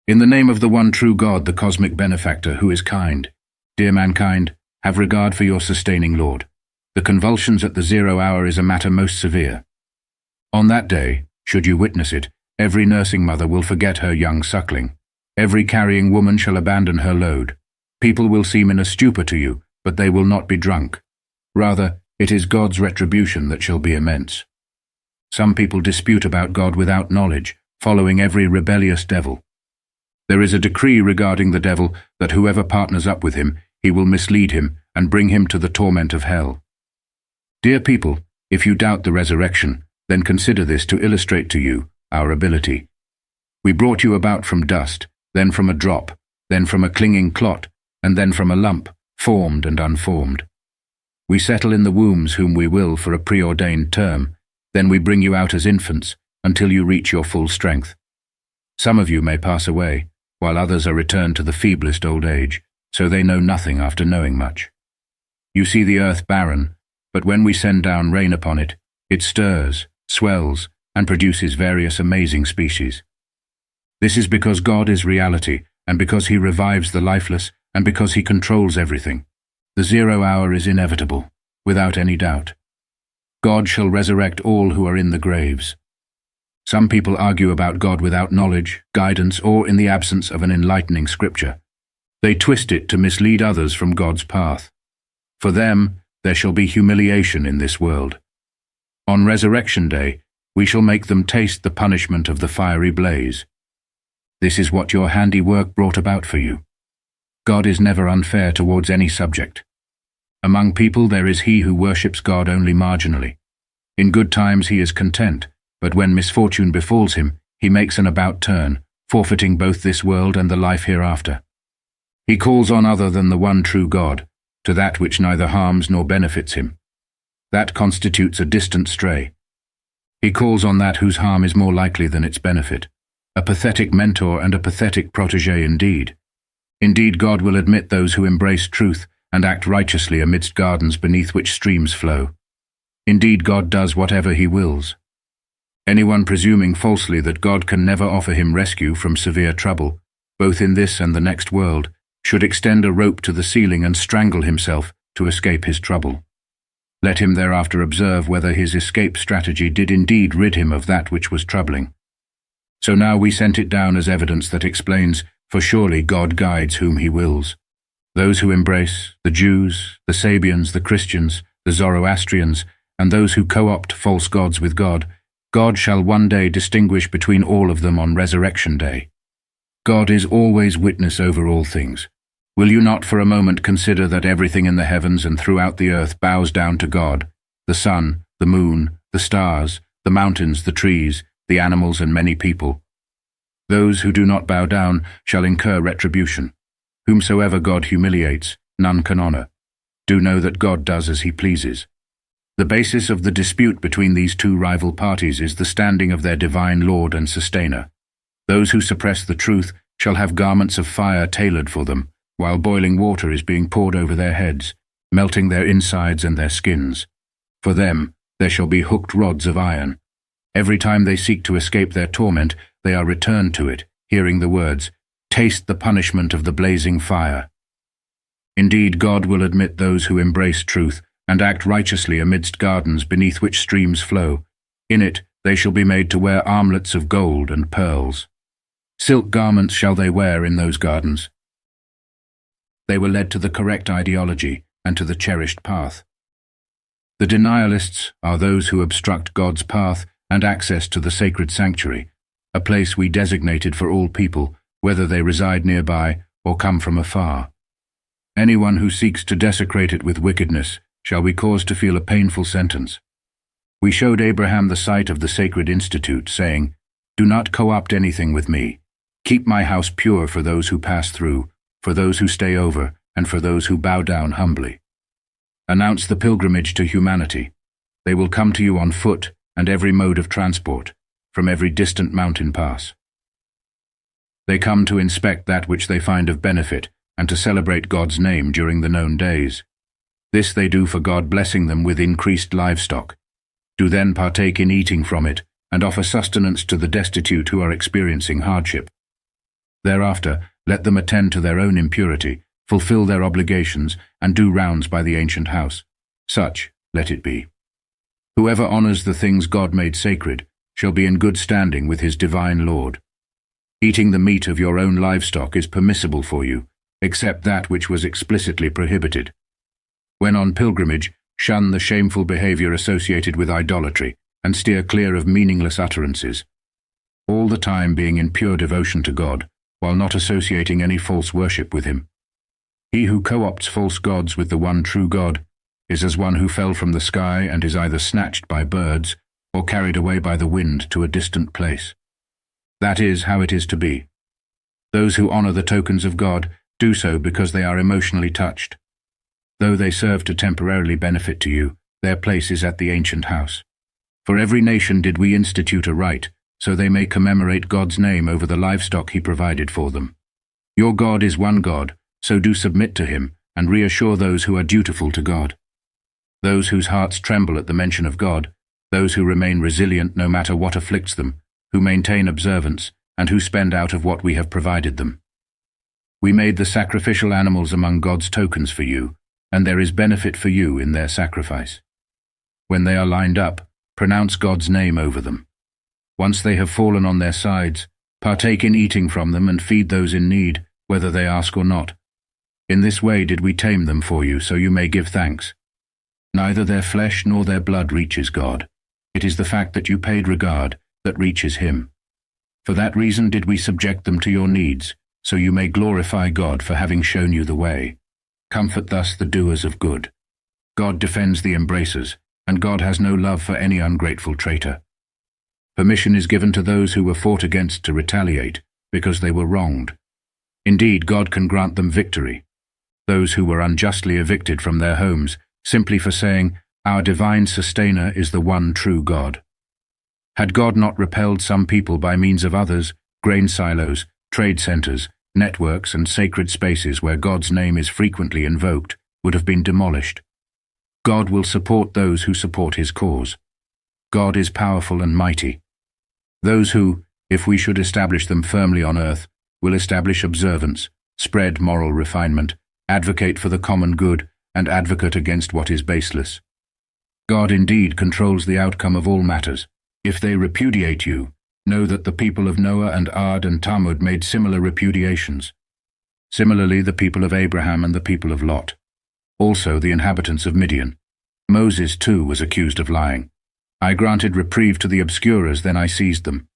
In the name of the one true God, the cosmic benefactor, who is kind, dear mankind, have regard for your sustaining Lord. The convulsions at the 0 hour is a matter most severe. On that day, should you witness it, every nursing mother will forget her young suckling. Every carrying woman shall abandon her load. People will seem in a stupor to you, but they will not be drunk. Rather, it is God's retribution that shall be immense. Some people dispute about God without knowledge, following every rebellious devil. There is a decree regarding the devil that whoever partners up with him, he will mislead him and bring him to the torment of hell. Dear people, if you doubt the resurrection, then consider this to illustrate to you our ability. We brought you about from dust, then from a drop, then from a clinging clot, and then from a lump, formed and unformed. We settle in the wombs whom we will for a preordained term, then we bring you out as infants until you reach your full strength. Some of you may pass away, while others are returned to the feeblest old age, so they know nothing after knowing much. You see the earth barren, but when we send down rain upon it, it stirs, swells, and produces various amazing species. This is because God is reality, and because he revives the lifeless, and because he controls everything. The 0 hour is inevitable, without any doubt. God shall resurrect all who are in the graves. Some people argue about God without knowledge, guidance, or in the absence of an enlightening scripture. They twist it to mislead others from God's path. For them, there shall be humiliation in this world. On resurrection day, we shall make them taste the punishment of the fiery blaze. This is what your handiwork brought about for you. God is never unfair towards any subject. Among people there is he who worships God only marginally. In good times he is content, but when misfortune befalls him, he makes an about turn, forfeiting both this world and the life hereafter. He calls on other than the one true God, to that which neither harms nor benefits him. That constitutes a distant stray. He calls on that whose harm is more likely than its benefit. A pathetic mentor and a pathetic protégé indeed. Indeed, God will admit those who embrace truth and act righteously amidst gardens beneath which streams flow. Indeed, God does whatever he wills. Anyone presuming falsely that God can never offer him rescue from severe trouble, both in this and the next world, should extend a rope to the ceiling and strangle himself to escape his trouble. Let him thereafter observe whether his escape strategy did indeed rid him of that which was troubling. So now we sent it down as evidence that explains, for surely God guides whom he wills. Those who embrace, the Jews, the Sabians, the Christians, the Zoroastrians, and those who co-opt false gods with God, God shall one day distinguish between all of them on resurrection day. God is always witness over all things. Will you not for a moment consider that everything in the heavens and throughout the earth bows down to God, the sun, the moon, the stars, the mountains, the trees, the animals, and many people? Those who do not bow down shall incur retribution. Whomsoever God humiliates, none can honor. Do know that God does as he pleases. The basis of the dispute between these two rival parties is the standing of their divine Lord and Sustainer. Those who suppress the truth shall have garments of fire tailored for them, while boiling water is being poured over their heads, melting their insides and their skins. For them, there shall be hooked rods of iron. Every time they seek to escape their torment, they are returned to it, hearing the words, "Taste the punishment of the blazing fire." Indeed, God will admit those who embrace truth and act righteously amidst gardens beneath which streams flow. In it, they shall be made to wear armlets of gold and pearls. Silk garments shall they wear in those gardens. They were led to the correct ideology and to the cherished path. The denialists are those who obstruct God's path and access to the sacred sanctuary, a place we designated for all people, whether they reside nearby or come from afar. Anyone who seeks to desecrate it with wickedness shall we cause to feel a painful sentence. We showed Abraham the site of the sacred institute, saying, "Do not co-opt anything with me. Keep my house pure for those who pass through, for those who stay over, and for those who bow down humbly." Announce the pilgrimage to humanity. They will come to you on foot and every mode of transport, from every distant mountain pass. They come to inspect that which they find of benefit and to celebrate God's name during the known days. This they do for God blessing them with increased livestock. Do then partake in eating from it and offer sustenance to the destitute who are experiencing hardship. Thereafter, let them attend to their own impurity, fulfill their obligations, and do rounds by the ancient house. Such, let it be. Whoever honors the things God made sacred shall be in good standing with his divine Lord. Eating the meat of your own livestock is permissible for you, except that which was explicitly prohibited. When on pilgrimage, shun the shameful behavior associated with idolatry, and steer clear of meaningless utterances, all the time being in pure devotion to God, while not associating any false worship with him. He who co-opts false gods with the one true God is as one who fell from the sky and is either snatched by birds or carried away by the wind to a distant place. That is how it is to be. Those who honor the tokens of God do so because they are emotionally touched. Though they serve to temporarily benefit to you, their place is at the ancient house. For every nation did we institute a rite, so they may commemorate God's name over the livestock he provided for them. Your God is one God, so do submit to him, and reassure those who are dutiful to God. Those whose hearts tremble at the mention of God, those who remain resilient no matter what afflicts them, who maintain observance, and who spend out of what we have provided them. We made the sacrificial animals among God's tokens for you, and there is benefit for you in their sacrifice. When they are lined up, pronounce God's name over them. Once they have fallen on their sides, partake in eating from them and feed those in need, whether they ask or not. In this way did we tame them for you, so you may give thanks. Neither their flesh nor their blood reaches God. It is the fact that you paid regard that reaches him. For that reason did we subject them to your needs, so you may glorify God for having shown you the way. Comfort thus the doers of good. God defends the embracers, and God has no love for any ungrateful traitor. Permission is given to those who were fought against to retaliate, because they were wronged. Indeed, God can grant them victory. Those who were unjustly evicted from their homes, simply for saying, "Our divine sustainer is the one true God." Had God not repelled some people by means of others, grain silos, trade centers, networks and sacred spaces where God's name is frequently invoked, would have been demolished. God will support those who support his cause. God is powerful and mighty. Those who, if we should establish them firmly on earth, will establish observance, spread moral refinement, advocate for the common good, and advocate against what is baseless. God indeed controls the outcome of all matters. If they repudiate you, know that the people of Noah and Ad and Tamud made similar repudiations. Similarly, the people of Abraham and the people of Lot. Also the inhabitants of Midian. Moses too was accused of lying. I granted reprieve to the obscurers, then I seized them.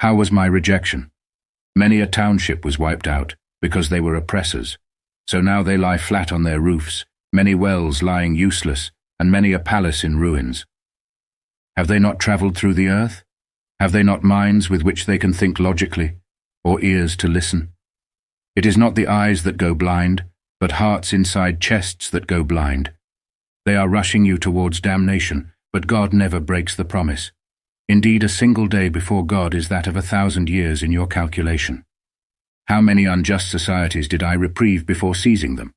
How was my rejection? Many a township was wiped out, because they were oppressors. So now they lie flat on their roofs, many wells lying useless, and many a palace in ruins. Have they not traveled through the earth? Have they not minds with which they can think logically, or ears to listen? It is not the eyes that go blind, but hearts inside chests that go blind. They are rushing you towards damnation, but God never breaks the promise. Indeed, a single day before God is that of 1,000 years in your calculation. How many unjust societies did I reprieve before seizing them?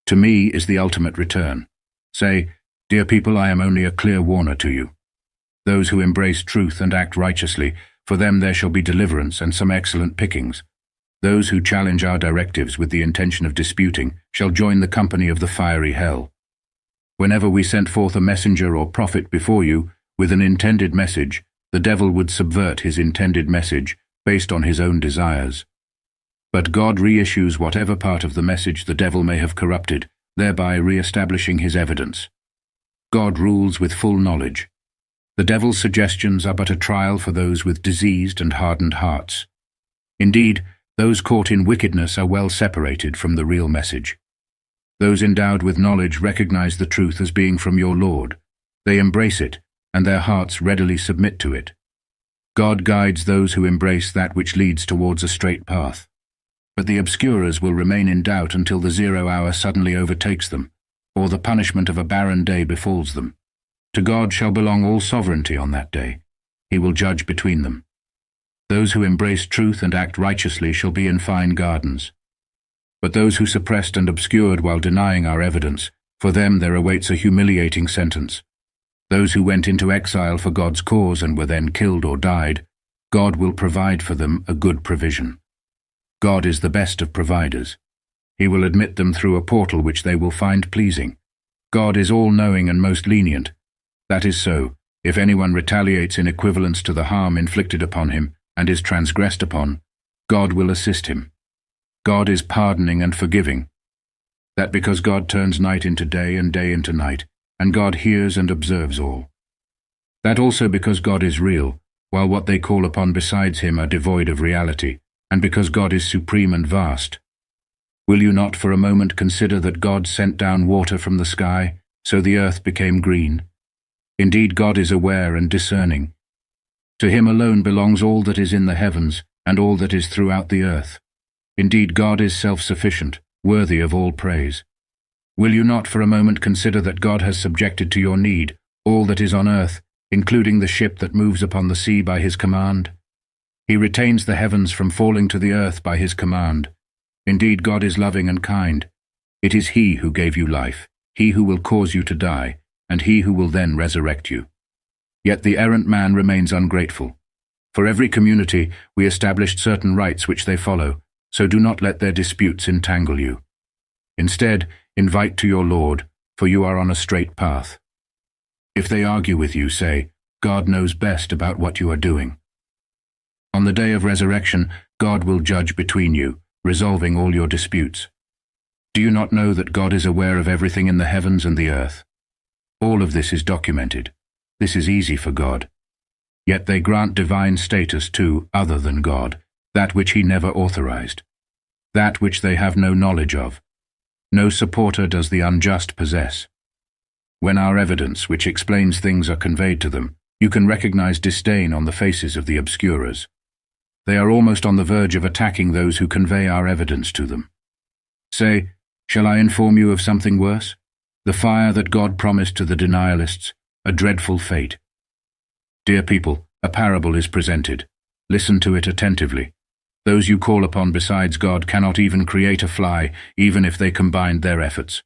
To me is the ultimate return. Say, "Dear people, I am only a clear warner to you. Those who embrace truth and act righteously, for them there shall be deliverance and some excellent pickings. Those who challenge our directives with the intention of disputing shall join the company of the fiery hell. Whenever we sent forth a messenger or prophet before you with an intended message, the devil would subvert his intended message based on his own desires. But God reissues whatever part of the message the devil may have corrupted, thereby re-establishing his evidence. God rules with full knowledge. The devil's suggestions are but a trial for those with diseased and hardened hearts. Indeed, those caught in wickedness are well separated from the real message. Those endowed with knowledge recognize the truth as being from your Lord. They embrace it, and their hearts readily submit to it. God guides those who embrace that which leads towards a straight path. But the obscurers will remain in doubt until the 0 hour suddenly overtakes them, or the punishment of a barren day befalls them. To God shall belong all sovereignty on that day. He will judge between them. Those who embrace truth and act righteously shall be in fine gardens. But those who suppressed and obscured while denying our evidence, for them there awaits a humiliating sentence. Those who went into exile for God's cause and were then killed or died, God will provide for them a good provision. God is the best of providers. He will admit them through a portal which they will find pleasing. God is all-knowing and most lenient. That is so, if anyone retaliates in equivalence to the harm inflicted upon him and is transgressed upon, God will assist him. God is pardoning and forgiving. That because God turns night into day and day into night, and God hears and observes all. That also because God is real, while what they call upon besides him are devoid of reality, and because God is supreme and vast. Will you not for a moment consider that God sent down water from the sky, so the earth became green? Indeed, God is aware and discerning. To him alone belongs all that is in the heavens, and all that is throughout the earth. Indeed, God is self-sufficient, worthy of all praise. Will you not for a moment consider that God has subjected to your need all that is on earth, including the ship that moves upon the sea by his command? He retains the heavens from falling to the earth by his command. Indeed, God is loving and kind. It is he who gave you life, he who will cause you to die, and he who will then resurrect you. Yet the errant man remains ungrateful. For every community we established certain rites which they follow, so do not let their disputes entangle you. Instead, invite to your Lord, for you are on a straight path. If they argue with you, say, God knows best about what you are doing. On the day of resurrection, God will judge between you, resolving all your disputes. Do you not know that God is aware of everything in the heavens and the earth? All of this is documented. This is easy for God. Yet they grant divine status to other than God, that which he never authorized, that which they have no knowledge of. No supporter does the unjust possess. When our evidence, which explains things, are conveyed to them, you can recognize disdain on the faces of the obscurers. They are almost on the verge of attacking those who convey our evidence to them. Say, shall I inform you of something worse? The fire that God promised to the denialists, a dreadful fate. Dear people, a parable is presented. Listen to it attentively. Those you call upon besides God cannot even create a fly, even if they combined their efforts.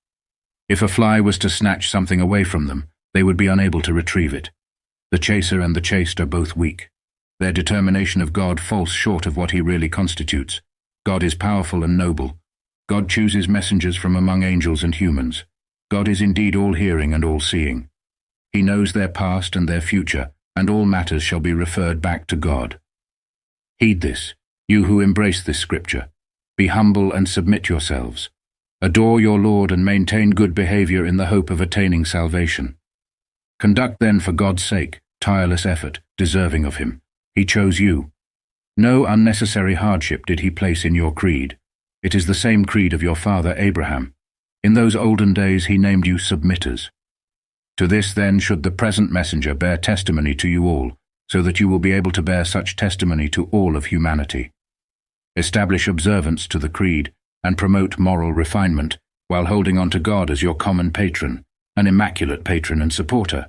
If a fly was to snatch something away from them, they would be unable to retrieve it. The chaser and the chased are both weak. Their determination of God falls short of what he really constitutes. God is powerful and noble. God chooses messengers from among angels and humans. God is indeed all-hearing and all-seeing. He knows their past and their future, and all matters shall be referred back to God. Heed this, you who embrace this scripture. Be humble and submit yourselves. Adore your Lord and maintain good behavior in the hope of attaining salvation. Conduct then for God's sake tireless effort, deserving of him. He chose you. No unnecessary hardship did he place in your creed. It is the same creed of your father Abraham. In those olden days he named you submitters. To this then should the present messenger bear testimony to you all, so that you will be able to bear such testimony to all of humanity. Establish observance to the creed, and promote moral refinement, while holding on to God as your common patron, an immaculate patron and supporter.